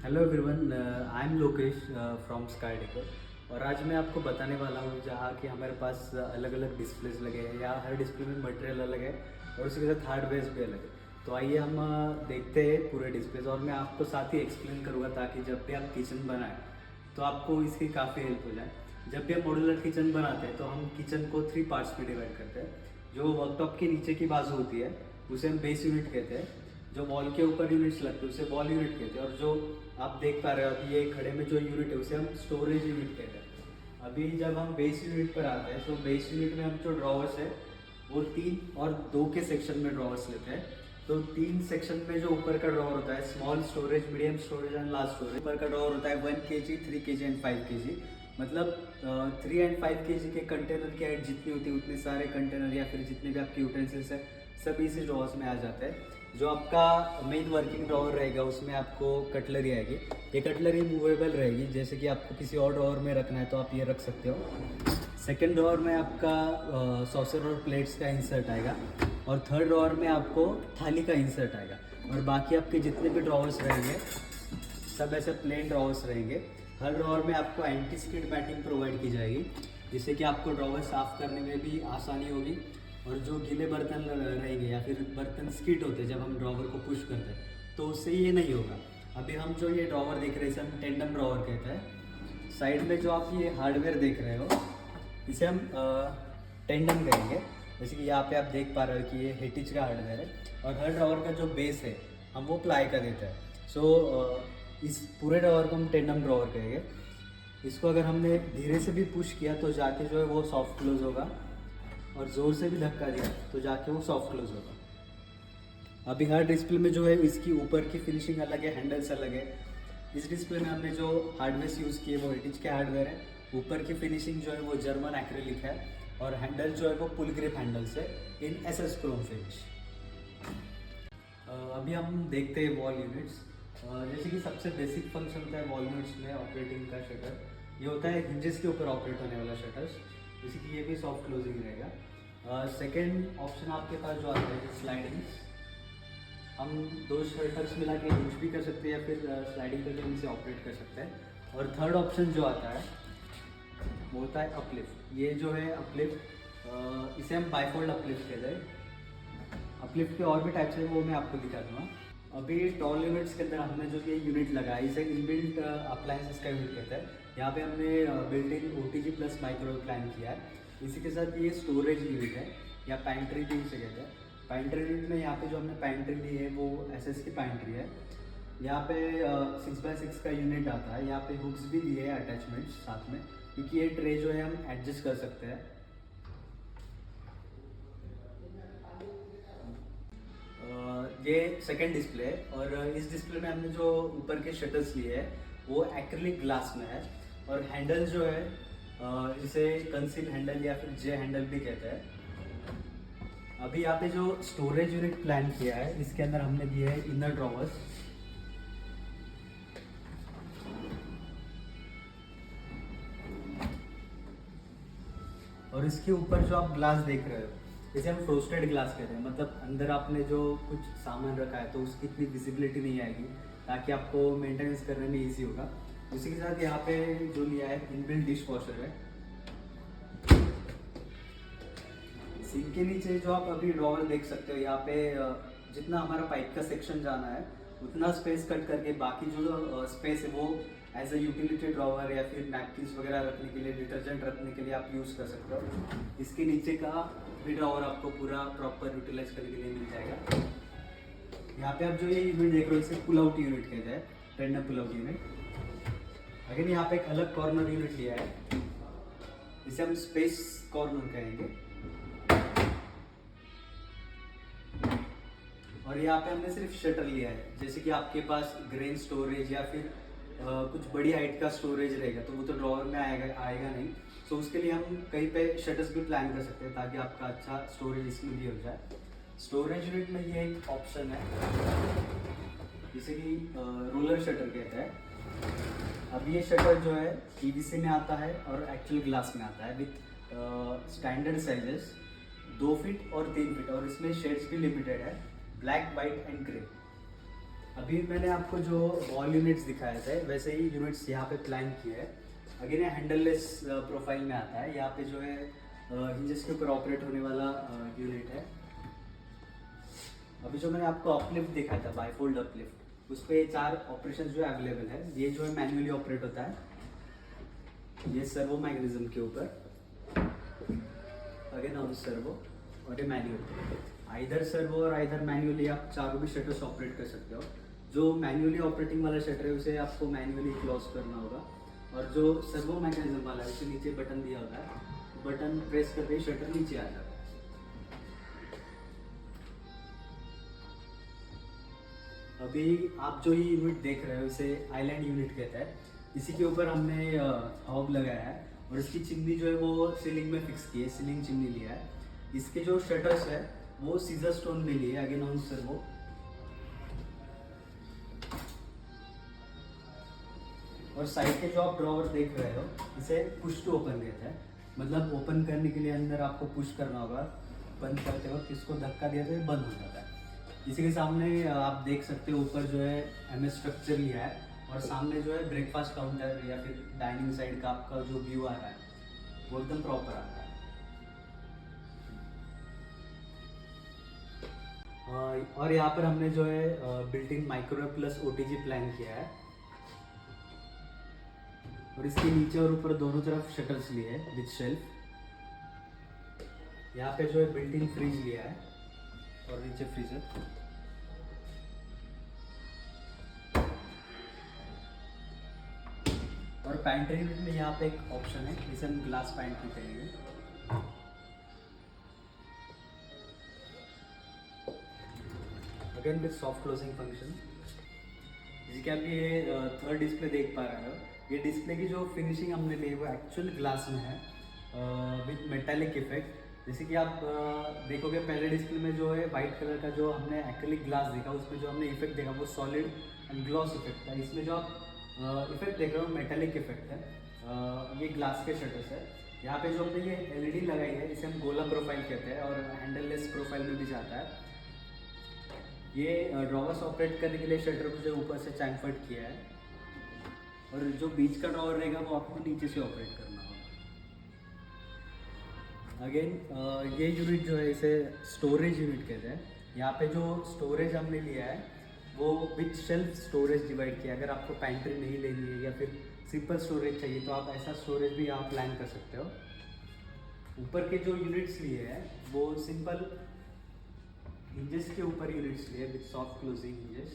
Hello everyone, I am Lokesh from sky decor. और आज मैं आपको बताने वाला हूँ जहाँ कि हमारे पास अलग अलग डिस्प्लेज लगे हैं या हर डिस्प्ले में मटेरियल अलग है और उसके साथ हार्डवेयर भी अलग है। तो आइए हम देखते हैं पूरे डिस्प्लेज और मैं आपको साथ ही एक्सप्लेन करूँगा ताकि जब भी आप किचन बनाएं तो आपको इसकी काफ़ी हेल्प हो जाए। जब भी हम मॉड्यूलर किचन बनाते हैं तो हम किचन को 3 पार्ट्स में डिवाइड करते हैं। जो वर्कटॉप के नीचे की बाजू होती है उसे हम बेस यूनिट कहते हैं, जो वॉल के ऊपर यूनिट्स लगते हैं उसे वॉल यूनिट कहते हैं, और जो आप देख पा रहे हो अभी ये खड़े में जो यूनिट है उसे हम स्टोरेज यूनिट कहते हैं। अभी जब हम बेस यूनिट पर आते हैं तो बेस यूनिट में हम जो ड्रॉवर्स है वो 3 और 2 के सेक्शन में ड्रॉवर्स लेते हैं। तो 3 सेक्शन में जो ऊपर का ड्रॉवर होता है small storage, medium storage and large storage. ऊपर का ड्रॉवर होता है 1 kg, 3 kg एंड 5 kg। मतलब 3 एंड 5 kg के कंटेनर की हाइट जितनी होती है उतने सारे कंटेनर या फिर जितने भी आपके यूटेंसिल्स है सभी इसी ड्रॉवर्स में आ जाते हैं। जो आपका मेन वर्किंग ड्रॉवर रहेगा उसमें आपको कटलरी आएगी। ये कटलरी मूवेबल रहेगी, जैसे कि आपको किसी और ड्रॉवर में रखना है तो आप ये रख सकते हो। सेकंड ड्रॉवर में आपका सॉसर और प्लेट्स का इंसर्ट आएगा, और थर्ड ड्रॉवर में आपको थाली का इंसर्ट आएगा। और बाकी आपके जितने भी ड्रॉवर्स रहेंगे सब ऐसे प्लेन ड्रॉवर्स रहेंगे। हर ड्रॉवर में आपको एंटी स्किड मैटिंग प्रोवाइड की जाएगी, जिससे कि आपको ड्रॉवर साफ़ करने में भी आसानी होगी। और जो गीले बर्तन रहेंगे या फिर बर्तन स्किट होते हैं जब हम ड्रॉवर को पुश करते हैं तो उससे ये नहीं होगा। अभी हम जो ये ड्रॉवर देख रहे हैं इसे हम टेंडम ड्रॉवर कहते हैं। साइड में जो आप ये हार्डवेयर देख रहे हो इसे हम टेंडम कहेंगे। जैसे कि यहाँ पे आप देख पा रहे हो कि ये हेटिच का हार्डवेयर है, और हर ड्रॉवर का जो बेस है हम वो प्लाई का देते हैं। सो इस पूरे ड्रॉवर को हम टेंडम ड्रॉवर कहेंगे। इसको अगर हमने धीरे से भी पुश किया तो जाके जो है वो सॉफ्ट क्लोज होगा, और ज़ोर से भी धक्का दिया तो जाके वो सॉफ्ट क्लोज होगा। अभी हर डिस्प्ले में जो है इसकी ऊपर की फिनिशिंग अलग है, हैंडल्स अलग है। इस डिस्प्ले में हमने जो हार्डवेयर यूज़ किए वो हेटिच के हार्डवेयर है। ऊपर की फिनिशिंग जो है वो जर्मन एक्रेलिक है, और हैंडल जो है वो पुल ग्रिप हैंडल्स है इन एसएस क्रोम फिनिश। अभी हम देखते हैं वॉल यूनिट्स। जैसे कि सबसे बेसिक फंक्शन होता है वॉल यूनिट्स में ऑपरेटिंग का शटर। ये होता है हिंजेस के ऊपर ऑपरेट होने वाला शटर्स, जैसे कि ये भी सॉफ्ट क्लोजिंग रहेगा। सेकेंड ऑप्शन आपके पास जो आता है स्लाइडिंग। हम 2 शटर्स मिला के हिंज भी कर सकते हैं या फिर स्लाइडिंग करके हम इसे ऑपरेट कर सकते हैं। और थर्ड ऑप्शन जो आता है वो होता है अपलिफ्ट। ये जो है अपलिफ्ट, इसे हम बाइफोल्ड अपलिफ्ट कहते हैं। अपलिफ्ट के और भी टाइप्स है वो मैं आपको दिखा दूँगा। अभी टॉल यूनिट्स के अंदर हमने जो ये यूनिट लगाया इसे इनबिल्ट अप्लायंसेस का यूनिट कहते हैं। यहाँ पे हमने built in OTG plus microwave plan किया है। इसी के साथ ये स्टोरेज यूनिट है या पैंट्री भी इसे कहते हैं। पैंट्री यूनिट में यहाँ पे जो हमने पैंट्री ली है वो SS की पैंट्री है। यहाँ पे 6x6 का यूनिट आता है। यहाँ पे हुक्स भी दिए हैं अटैचमेंट्स साथ में, क्योंकि ये ट्रे जो है हम एडजस्ट कर सकते हैं। ये सेकेंड डिस्प्ले है, और इस डिस्प्ले में हमने जो ऊपर के शटर्स लिए हैं वो एक्रिलिक ग्लास में है। और हैंडल जो है इसे कंसील हैंडल या फिर जे हैंडल भी कहते हैं। अभी यहाँ पे जो स्टोरेज यूनिट प्लान किया है इसके अंदर हमने दिए है इनर ड्रॉवर्स। और इसके ऊपर जो आप ग्लास देख रहे हो इसे हम फ्रोस्टेड ग्लास कहते हैं। मतलब अंदर आपने जो कुछ सामान रखा है तो उसकी इतनी विजिबिलिटी नहीं आएगी, ताकि आपको मेंटेनेंस करने में इजी होगा। उसी के साथ यहाँ पे जो लिया है इनबिल्ट डिश वॉशर है। सिंक के नीचे जो आप अभी ड्रॉवर देख सकते हो यहाँ पे जितना हमारा पाइप का सेक्शन जाना है उतना स्पेस कट करके बाकी जो स्पेस है वो एज ए यूटिलिटी ड्रॉवर या फिर नैपकिन्स वगैरह रखने के लिए, डिटर्जेंट रखने के लिए आप यूज़ कर सकते हो। इसके नीचे का भी ड्रॉवर आपको पूरा प्रॉपर यूटिलाइज करने के लिए मिल जाएगा। यहाँ पे आप जो ये यूनिट देख रहे हो इसे पुल आउट यूनिट कहते हैं, tandem pull out unit. Again यहाँ पे एक अलग कॉर्नर यूनिट लिया है, इसे हम स्पेस कॉर्नर कहेंगे। और यहाँ पे हमने सिर्फ शटर लिया है। जैसे कि आपके पास ग्रेन स्टोरेज या फिर कुछ बड़ी हाइट का स्टोरेज रहेगा तो वो तो ड्रॉवर में आएगा नहीं। सो उसके लिए हम कहीं पे शटर्स भी प्लान कर सकते हैं ताकि आपका अच्छा स्टोरेज इसमें भी हो जाए। स्टोरेज यूनिट में ये एक ऑप्शन है जिसे कि रोलर शटर कहते हैं। अब ये शटर जो है PVC में आता है और एक्चुअल ग्लास में आता है विथ स्टैंडर्ड साइजेस 2 फीट और 3 फीट, और इसमें शेड्स भी लिमिटेड है, ब्लैक, वाइट एंड ग्रे। अभी मैंने आपको जो वॉल यूनिट्स दिखाए थे वैसे ही यूनिट्स यहाँ पे प्लान किए हैं। अगेन ये हैंडललेस प्रोफाइल में आता है। यहाँ पे जो है हिंजेस के ऊपर ऑपरेट होने वाला यूनिट है। अभी जो मैंने आपको अपलिफ्ट दिखाया था, बाईफोल्ड अपलिफ्ट, उस पर 4 ऑपरेशन जो है अवेलेबल है। ये जो है मैन्युअली ऑपरेट होता है, ये सर्वो मैकेनिज्म के ऊपर, अगेन ऑन सर्वो, और ये मैन्युअल। आइदर सर्वो और आइदर मैन्युअली आप चारों भी शटर्स ऑपरेट कर सकते हो। जो मैन्युअली ऑपरेटिंग वाला शटर है उसे आपको मैन्युअली क्लोज करना होगा, और जो सर्वो मैकेनिज्म वाला है उसे नीचे बटन दिया होता है, बटन प्रेस करते ही शटर नीचे आ जाता है। अभी आप जो ये यूनिट देख रहे हो इसे आइलैंड यूनिट कहते हैं। इसी के ऊपर हमने हॉब लगाया है और इसकी चिमनी जो है वो सीलिंग में फिक्स की है, सीलिंग चिमनी लिया है। इसके जो शटर्स है वो सीजर स्टोन में लिए, अगेन ऑन सर्वो। और साइड के जो आप ड्रॉवर देख रहे हो इसे पुश टू ओपन कहते हैं। मतलब ओपन करने के लिए अंदर आपको पुश करना होगा, बंद करते वक्त इसको धक्का दिया तो ये बंद हो जाता है। इसी के सामने आप देख सकते हो ऊपर जो है एमएस स्ट्रक्चर लिया है, और सामने जो है ब्रेकफास्ट काउंटर या फिर डाइनिंग साइड का आपका जो व्यू आ रहा है वो एकदम प्रॉपर आता है। और यहाँ पर हमने जो है built in microwave plus OTG plan किया है, और इसके नीचे और ऊपर दोनों तरफ शटर्स लिए हैं विद शेल्फ। यहाँ पे जो है बिल्ट इन फ्रिज लिया है और नीचे फ्रीजर। और पैंट्री यूनिट में यहाँ पे एक ऑप्शन है जिसे हम ग्लास पैंट्री करेंगे। Again with soft closing function. जैसे कि आप ये थर्ड डिस्प्ले देख पा रहे हो, ये डिस्प्ले की जो फिनिशिंग हमने ली वो एक्चुअल ग्लास में है विद मेटालिक इफेक्ट। जैसे कि आप देखोगे पहले डिस्प्ले में जो है वाइट कलर का जो हमने एक्रिलिक ग्लास देखा, उसमें जो हमने इफेक्ट देखा वो सॉलिड एंड ग्लॉस इफेक्ट था। इसमें जो आप इफेक्ट देख रहे हो मेटालिक इफेक्ट है। ये ग्लास के शटर्स है। यहाँ पे जो हमने ये एलईडी लगाई है इसे हम गोला प्रोफाइल कहते हैं, और हैंडललेस प्रोफाइल में भी जाता है। ये ड्रॉवर्स ऑपरेट करने के लिए शटर को जो ऊपर से चैम्फर्ड किया है, और जो बीच का ड्रॉवर रहेगा वो आपको नीचे से ऑपरेट करना होगा। अगेन ये यूनिट जो है इसे स्टोरेज यूनिट कहते हैं। यहाँ पे जो स्टोरेज हमने लिया है वो विद शेल्फ स्टोरेज डिवाइड किया। अगर आपको पैंट्री नहीं लेनी है या फिर सिंपल स्टोरेज चाहिए तो आप ऐसा स्टोरेज भी यहाँ प्लान कर सकते हो। ऊपर के जो यूनिट्स लिए हैं वो सिंपल हिंजेस के ऊपर यूनिट्स लिए विद सॉफ्ट क्लोजिंग हिंजेस,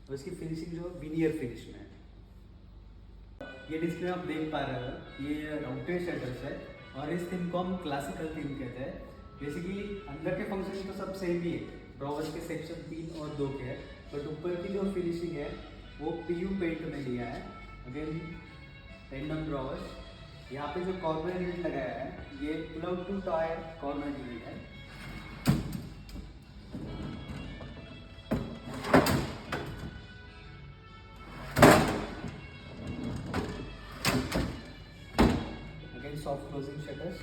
और इसकी फिनिशिंग जो विनियर फिनिश में है। ये डिस्प्ले आप देख पा रहे हो, ये राउटेड शटर्स है, और इस थीम को हम क्लासिकल थीम कहते हैं। बेसिकली अंदर के फंक्शन तो सब सेम ही है, ड्रॉवर्स के सेक्शन 3 और 2 के हैं, बट ऊपर की जो फिनिशिंग है वो पीयू पेंट में लिया है। Again tandem drawers. यहाँ पे जो कॉर्नर यूनिट लगाया है ये pull out two tier corner unit है। Soft closing shutters.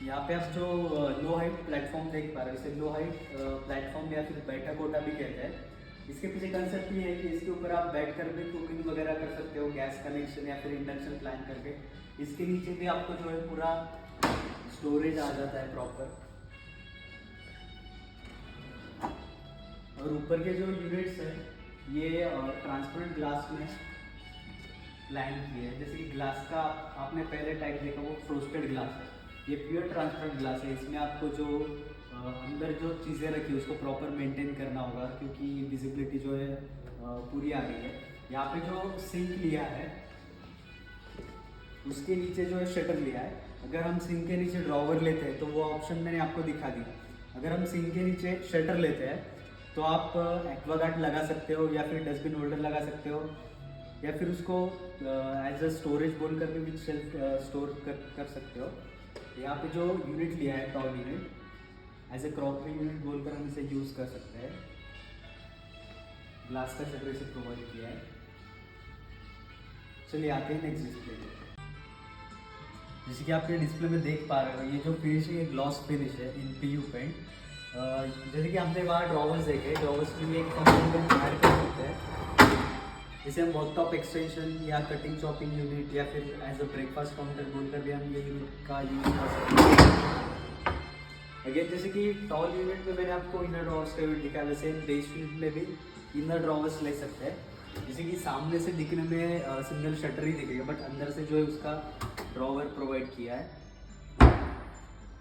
यहाँ पे आप जो लो हाइट प्लेटफॉर्म देख पा रहे हो इसे लो हाइट प्लेटफॉर्म या फिर बैठा कोटा भी कहते हैं। इसके पीछे कंसेप्ट ये है कि इसके ऊपर आप बैठ कर भी कुकिंग वगैरह कर सकते हो, गैस कनेक्शन या फिर इंडक्शन प्लान करके। इसके नीचे भी आपको जो है पूरा स्टोरेज आ जाता है प्रॉपर। और ऊपर के जो यूनिट्स है ये ट्रांसपेरेंट ग्लास में प्लान किए हैं। जैसे कि ग्लास का आपने पहले टाइप देखा वो फ्रोस्टेड ग्लास है, ये प्योर ट्रांसपेरेंट ग्लास है। इसमें आपको जो अंदर जो चीज़ें रखी उसको प्रॉपर मेंटेन करना होगा, क्योंकि विजिबिलिटी जो है पूरी आ गई है। यहाँ पे जो सिंक लिया है उसके नीचे जो है शटर लिया है। अगर हम सिंक के नीचे ड्रॉवर लेते हैं तो वो ऑप्शन मैंने आपको दिखा दी। अगर हम सिंक के नीचे शटर लेते हैं तो आप एक्वागार्ड लगा सकते हो, या फिर डस्टबिन होल्डर लगा सकते हो, या फिर उसको एज अ स्टोरेज बोल कर भी विद शेल्फ स्टोर कर सकते हो। यहाँ पे जो यूनिट लिया है top unit, as a crockery unit बोलकर हम इसे यूज़ कर सकते हैं। ग्लास का शटर इसे प्रोवाइड किया है। चलिए आते हैं नेक्स्ट डिस्प्ले पे। जैसे कि आप ये डिस्प्ले में देख पा रहे हो ये जो फिनिशिंग है ग्लॉस फिनिश है इन पीयू पेंट। जैसे कि हमने वहाँ ड्रॉवर्स देखे, ड्रॉवर्स में भी एक फंक्शन ऐड कर सकते हैं, जिसे हम वर्कटॉप एक्सटेंशन या कटिंग चॉपिंग यूनिट या फिर एज अ ब्रेकफास्ट काउंटर बोलकर भी हम ये यूनिट का यूज कर सकते हैं। अगेन जैसे कि टॉल यूनिट में मैंने आपको इनर ड्रॉवर्स का यूनिट दिखाया, वैसे बेस यूनिट में भी इनर ड्रॉवर्स ले सकते हैं। जैसे कि सामने से दिखने में सिंगल शटर ही दिखेगा, बट अंदर से जो है उसका ड्रॉवर प्रोवाइड किया है।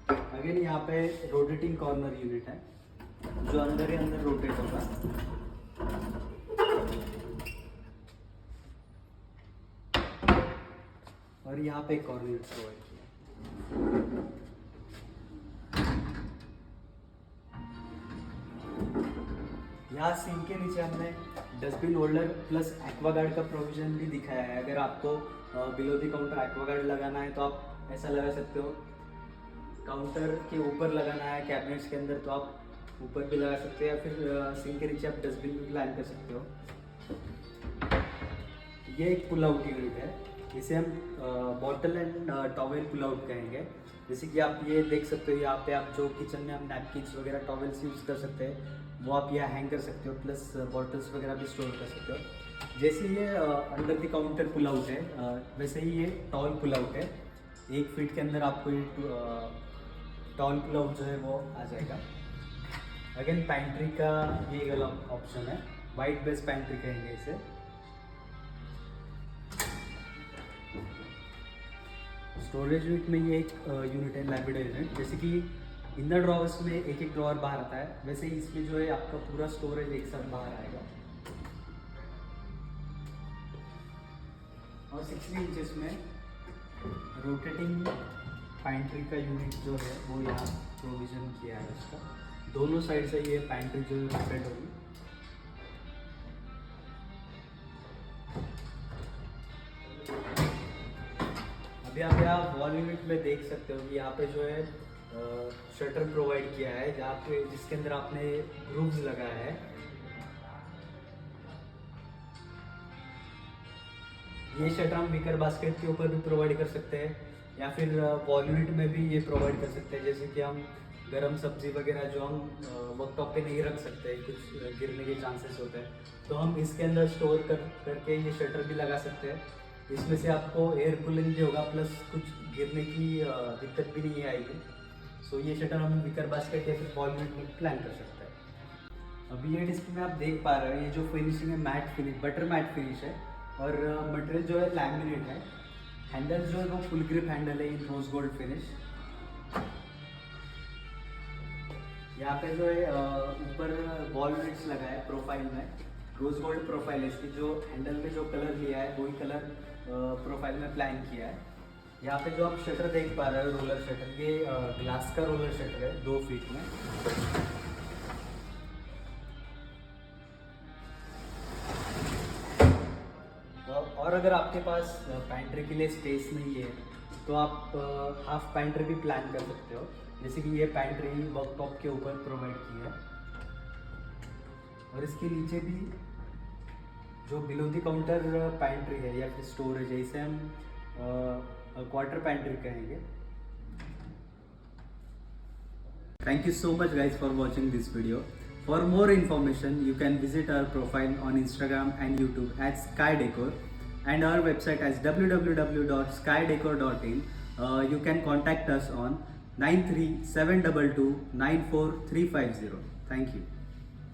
अगेन यहाँ पे रोटेटिंग कॉर्नर यूनिट है, जो अंदर ही अंदर रोटेट होगा। और यहाँ पे एक कॉर्नर यूनिट प्रोवाइड किया। यहाँ सिंक के नीचे हमने डस्टबिन होल्डर प्लस एक्वागार्ड का प्रोविजन भी दिखाया है। अगर आपको बिलो द काउंटर एक्वागार्ड लगाना है तो आप ऐसा लगा सकते हो, काउंटर के ऊपर लगाना है कैबिनेट्स के अंदर तो आप ऊपर भी लगा सकते हो, या फिर सिंक के नीचे आप डस्टबिन भी प्लान कर सकते हो। ये एक पुल आउट यूनिट है, इसे हम bottle and towel pull out कहेंगे। जैसे कि आप ये देख सकते हो, यहाँ पे आप जो किचन में हम नैपकिन्स वगैरह टॉवेल्स यूज़ कर सकते हैं वो आप यहाँ हैंग कर सकते हो, प्लस बॉटल्स वगैरह भी स्टोर कर सकते हो। जैसे ये under the counter pull out है, वैसे ही ये टॉल पुल आउट है। 1 फीट के अंदर आपको ये टॉल पुल आउट जो है वो आ जाएगा। अगेन पैंट्री का ये अलग ऑप्शन है, वाइट बेस पैंट्री कहेंगे इसे। स्टोरेज यूनिट में ये एक यूनिट है लैब्रेडरी यूनिट। जैसे कि इनर ड्रॉवर्स में एक एक ड्रॉवर बाहर आता है, वैसे ही इसमें जो है आपका पूरा स्टोरेज एक साथ बाहर आएगा। और 60 इंचेस में रोटेटिंग पैंट्री का यूनिट जो है वो यहाँ प्रोविजन किया है उसका। दोनों साइड से ये पैंट्री जो है रोटेट होगी। अभी आप वॉल यूनिट में देख सकते हो कि यहाँ पे जो है शटर प्रोवाइड किया है, जहाँ पे जिसके अंदर आपने ग्रूव्स लगाया है। ये शटर हम विकर बास्केट के ऊपर भी प्रोवाइड कर सकते हैं, या फिर वॉल यूनिट में भी ये प्रोवाइड कर सकते हैं। जैसे कि हम गरम सब्जी वगैरह जो हम वर्कटॉप पे नहीं रख सकते, कुछ गिरने के चांसेस होते हैं, तो हम इसके अंदर स्टोर करके ये शटर भी लगा सकते हैं। इसमें से आपको एयर कूलिंग भी होगा, प्लस कुछ गिरने की दिक्कत भी नहीं आएगी। सो ये शटर हम विकर बास्केट या फिर वॉल यूनिट में प्लान कर सकते हैं। अभी ये डिस्प्ले में आप देख पा रहे हो, ये जो फिनिशिंग है matte finish, butter matte finish है, और मटेरियल जो है लैमिनेट है। हैंडल जो है वो फुल ग्रिप हैंडल है इन रोज गोल्ड फिनिश। यहाँ पे जो है ऊपर वॉल यूनिट्स लगा है प्रोफाइल में, रोज गोल्ड प्रोफाइल है इसकी। जो हैंडल में जो कलर लिया है वही कलर प्रोफाइल में प्लान किया है। यहाँ पे जो आप शटर देख पा रहे हो, रोलर शटर, ये ग्लास का रोलर शटर है 2 फीट में। और अगर आपके पास पैंट्री के लिए स्पेस नहीं है तो आप हाफ पैंट्री भी प्लान कर सकते हो। जैसे कि ये पैंट्री वर्कटॉप के ऊपर प्रोवाइड की है, और इसके नीचे भी जो बिलो द काउंटर पैंट्री है या फिर स्टोरेज है, इसे हम क्वार्टर पैंट्री कहेंगे। Thank you so much guys for watching this video. For more information you can visit our profile on Instagram and YouTube at Sky Decor, and our website as www.skydecor.in. You can contact us on 93 722 94350. Thank you.